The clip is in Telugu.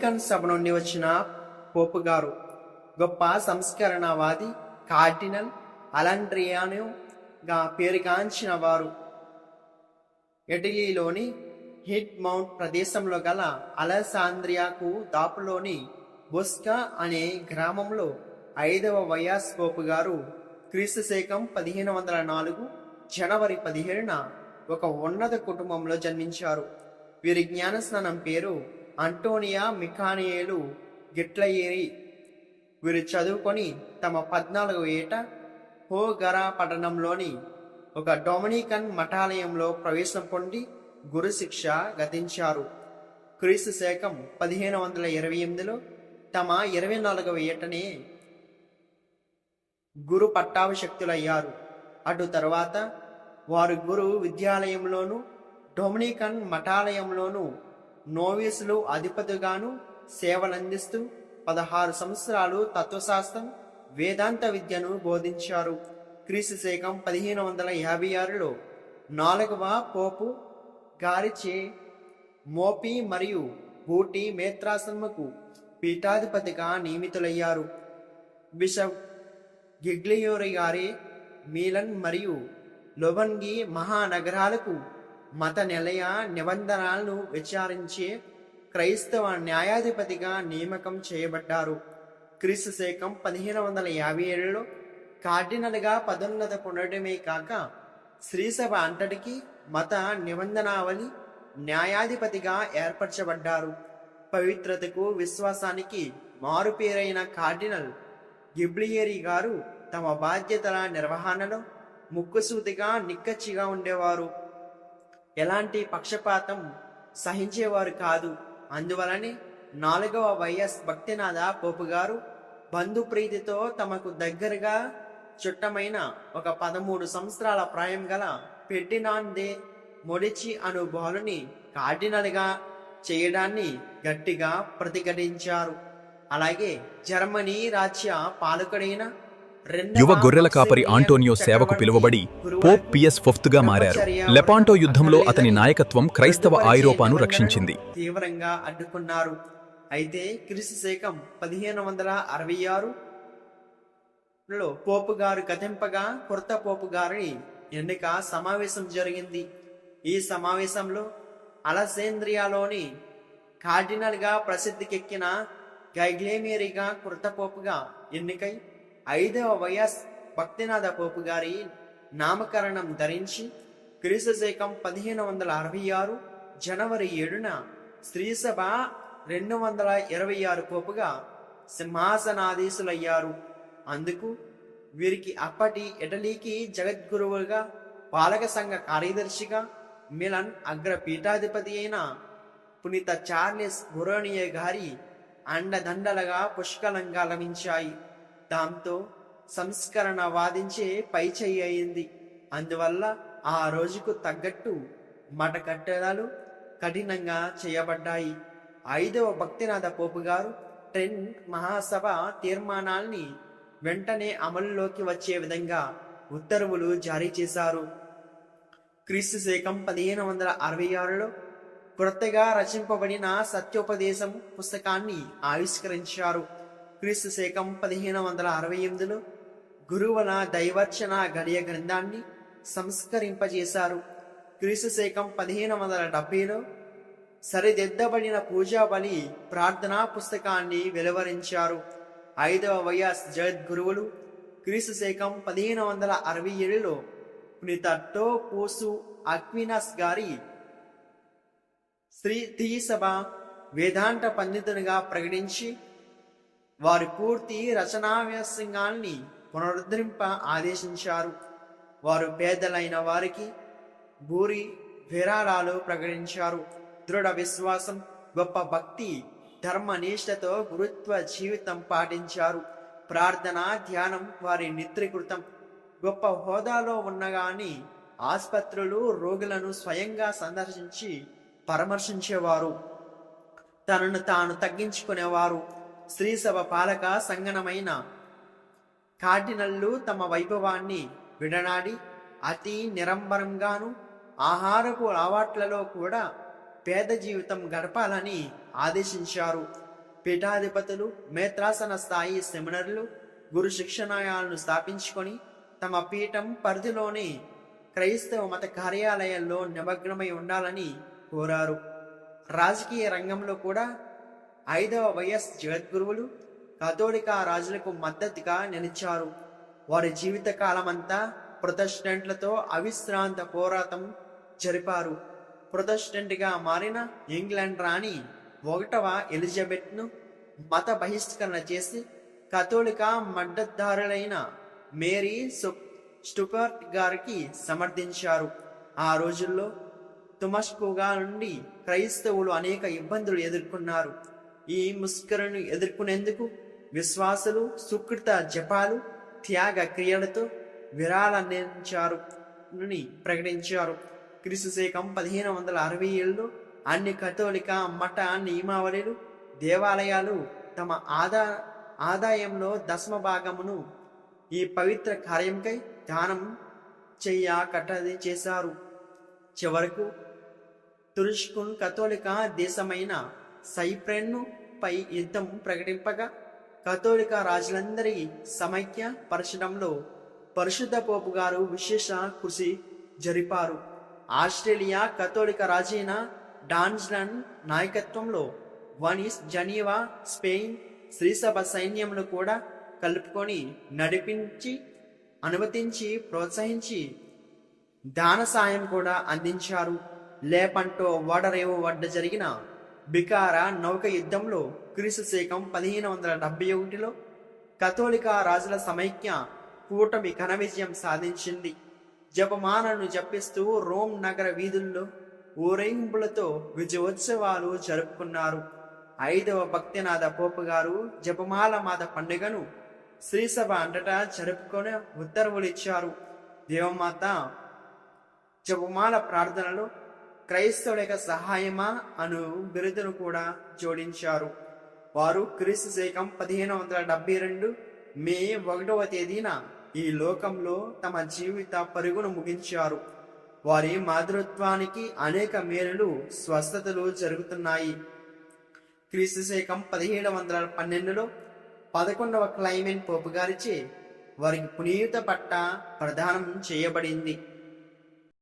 డొమినికన్ సభ నుండి వచ్చిన పోపు గారు గొప్ప సంస్కరణవాది కార్డినల్ అలెగ్రాండోగా పేరుగాంచిన వారు. ఇటలీలోని హిట్ మౌంట్ ప్రదేశంలో గల అలెసాంద్రియాకు దాపులోని బొస్కా అనే గ్రామంలో 5వ వయాస్ పోపు గారు క్రీస్తు శకం 1504 జనవరి 17న ఒక ఉన్నత కుటుంబంలో జన్మించారు. వీరి జ్ఞానస్నానం పేరు అంటోనియా మిఖాయేలు గిట్లయేరి. వీరు చదువుకొని తమ 14వ ఏట హోగరా పట్టణంలోని ఒక డొమినికన్ మఠాలయంలో ప్రవేశం పొంది గురు శిక్ష గతించారు. క్రీస్తు శకం 1528లో తమ 24వ ఏటనే గురు పట్టాభిషక్తులయ్యారు. అటు తరువాత వారు గురు విద్యాలయంలోను డొమినికన్ మఠాలయంలోను నోవీసులు అధిపతిగాను సేవలందిస్తూ 16 సంవత్సరాలు తత్వశాస్త్రం వేదాంత విద్యను బోధించారు. క్రీస్తు శకం 1556లో 4వ పోపు గారిచే మోపి మరియు బూటి మేత్రాశ్రమకు పీఠాధిపతిగా నియమితులయ్యారు. బిషప్ గిగ్లియోరి గారి మీలన్ మరియు లొబన్గి మహానగరాలకు మత నిలయ నిబంధనలను విచారించే క్రైస్తవ న్యాయాధిపతిగా నియామకం చేయబడ్డారు. క్రీస్తు శకం 1557లో కార్డినల్గా పదోన్నతి పొందడమే కాక శ్రీసభ అంతటికి మత నిబంధనావళి న్యాయాధిపతిగా ఏర్పరచబడ్డారు. పవిత్రతకు విశ్వాసానికి మారుపేరైన కార్డినల్ గిబ్లియేరి గారు తమ బాధ్యతల నిర్వహణలో ముక్కుసూతిగా నిక్కచ్చిగా ఉండేవారు. ఎలాంటి పక్షపాతం సహించేవారు కాదు. అందువలనే 4వ వైఎస్ భక్తినాథ పోపు గారు బంధుప్రీతితో తమకు దగ్గరగా చుట్టమైన ఒక 13 సంవత్సరాల ప్రాయం గల ఫెర్డినాండ్ మొడిచి అను బాలుని కార్డినల్గా చేయడాన్ని గట్టిగా ప్రతిఘటించారు. అలాగే జర్మనీ రాజ్య పాలకుడైన యువ గొర్రెల కాపరి ఆంటోనియో సేవకు పిలువబడి పోప్ పియస్ ఫిఫ్త్గా మారారు. లెపాంటో యుద్ధంలో అతని నాయకత్వం క్రైస్తవ ఐరోపాను రక్షించింది. తీవ్రంగా అడ్డుకున్నారు. అయితే క్రీస్తు శకం 1566లో పోపు గారు గతింపగా కొత్త పోపు గారిని ఎన్నిక సమావేశం జరిగింది. ఈ సమావేశంలో అలెగ్జాంద్రియాలోని కార్డినల్గా ప్రసిద్ధికెక్కిన గైగ్లేమియరిగా కొత్త పోపుగా ఎన్నికై 5వ వైఎస్ భక్తినాథ పోపు గారి నామకరణం ధరించి క్రీస్తు శకం 1566 జనవరి 7న శ్రీసభ 226 పోపుగా సింహాసనాధీశులయ్యారు. అందుకు వీరికి అప్పటి ఇటలీకి జగద్గురువుగా పాలక సంఘ కార్యదర్శిగా మిలన్ అగ్ర పీఠాధిపతి అయిన పునీత చార్లెస్ బొరోనియే గారి అండదండలుగా పుష్కలంగా లభించాయి. దాంతో సంస్కరణ వాదించే పైచేయి అయింది. అందువల్ల ఆ రోజుకు తగ్గట్టు మఠ కట్టడాలు కఠినంగా చేయబడ్డాయి. 5వ భక్తినాథ పోపు గారు ట్రెంట్ మహాసభ తీర్మానాల్ని వెంటనే అమలులోకి వచ్చే విధంగా ఉత్తర్వులు జారీ చేశారు. క్రీస్తు శకం 1566లో కొత్తగా రచింపబడిన సత్యోపదేశం పుస్తకాన్ని ఆవిష్కరించారు. క్రీస్తు శకం 1568లో గురువుల దైవచన గడియ గ్రంథాన్ని సంస్కరింపజేశారు. క్రీస్తు శకం 1570లో సరిదిద్దబడిన పూజా బలి ప్రార్థనా పుస్తకాన్ని వెలువరించారు. 5వ వైఎస్ జగద్గురువులు క్రీస్తు శకం 1567లో పునీత టోపూసు అక్వినాస్ గారి శ్రీసభ వేదాంత పండితునిగా ప్రకటించి వారి పూర్తి రచనావ్యాసంగాల్ని పునరుద్ధరింప ఆదేశించారు. వారు పేదలైన వారికి భూరి విరాళాలు ప్రకటించారు. దృఢ విశ్వాసం, గొప్ప భక్తి, ధర్మనిష్టతో గురుత్వ జీవితం పాటించారు. ప్రార్థన, ధ్యానం వారి నిత్రీకృతం. గొప్ప హోదాలో ఉన్నగాని ఆసుపత్రులు రోగులను స్వయంగా సందర్శించి పరామర్శించేవారు. తనను తాను తగ్గించుకునేవారు. శ్రీసభ పాలక సంగణమైన కార్డినల్లు తమ వైభవాన్ని విడనాడి అతి నిరంబరంగాను ఆహారపు అలవాట్లలో కూడా పేద జీవితం గడపాలని ఆదేశించారు. పీఠాధిపతులు మేత్రాసన స్థాయి సెమినర్లు గురు శిక్షణాలయాలను స్థాపించుకొని తమ పీఠం పరిధిలోని క్రైస్తవ మత కార్యాలయాల్లో నిమగ్నమై ఉండాలని కోరారు. రాజకీయ రంగంలో కూడా 5వ వైఎస్ జగద్గురువులు కథోలిక రాజులకు మద్దతుగా నిలిచారు. వారి జీవిత కాలమంతా ప్రొటెస్టెంట్లతో అవిశ్రాంత పోరాటం జరిపారు. ప్రొటెస్టెంట్గా మారిన ఇంగ్లాండ్ రాణి 1వ ఎలిజబెత్ను మత బహిష్కరణ చేసి కథోలిక మద్దతుదారులైన మేరీ స్టూవర్ట్ గారికి సమర్థించారు. ఆ రోజుల్లో తుమస్కుగా నుండి క్రైస్తవులు అనేక ఇబ్బందులు ఎదుర్కొన్నారు. ఈ ముష్కరుని ఎదుర్కొనేందుకు విశ్వాసులు సుకృత జపాలు త్యాగ క్రియలతో విరాళాన్నించారు ప్రకటించారు. క్రీస్తు శకం 1567లో అన్ని కథోలిక మఠ నియమావళిలు దేవాలయాలు తమ ఆదాయంలో దశమ భాగమును ఈ పవిత్ర కార్యంకై దానం కట్టడి చేశారు. చివరకు తురుష్కున్ కథోలిక దేశమైన సైప్రెన్ను పై యుద్ధం ప్రకటింపగా కథోలిక రాజులందరి సమైక్య పరచడంలో పరిశుద్ధ పోపు గారు విశేష కృషి జరిపారు. ఆస్ట్రేలియా కథోలిక రాజైన డాన్స్లన్ నాయకత్వంలో వనీస్, జనీవా, స్పెయిన్ శ్రీసభ సైన్యములు కూడా కలుపుకొని నడిపించి అనుమతించి ప్రోత్సహించి దాన సాయం కూడా అందించారు. లేపంటో ఓడరేవు వద్ద జరిగిన బికారా నౌక యుద్ధంలో క్రీస్తు శకం 1571లో కథోలిక రాజుల సమైక్య కూటమి ఘన విజయం సాధించింది. జపమాలను జపిస్తూ రోమ్ నగర వీధుల్లో ఊరేగింపులతో విజయోత్సవాలు జరుపుకున్నారు. 5వ భక్తినాథ పోపు గారు జపమాల మాత పండుగను శ్రీసభ అంతటా జరుపుకొని ఉత్తర్వులిచ్చారు. దేవమాత జపమాల ప్రార్థనలో క్రైస్తవుల సహాయమా అను బిరుదును కూడా జోడించారు. వారు క్రీస్తు శకం 1572 మే 1వ తేదీన ఈ లోకంలో తమ జీవిత పరుగును ముగించారు. వారి మాతృత్వానికి అనేక మేలులు స్వస్థతలు జరుగుతున్నాయి. క్రీస్తు శకం 1712లో 11వ క్లైమెంట్ పోపు గారిచే వారికి పునీత పట్ట ప్రదానం చేయబడింది.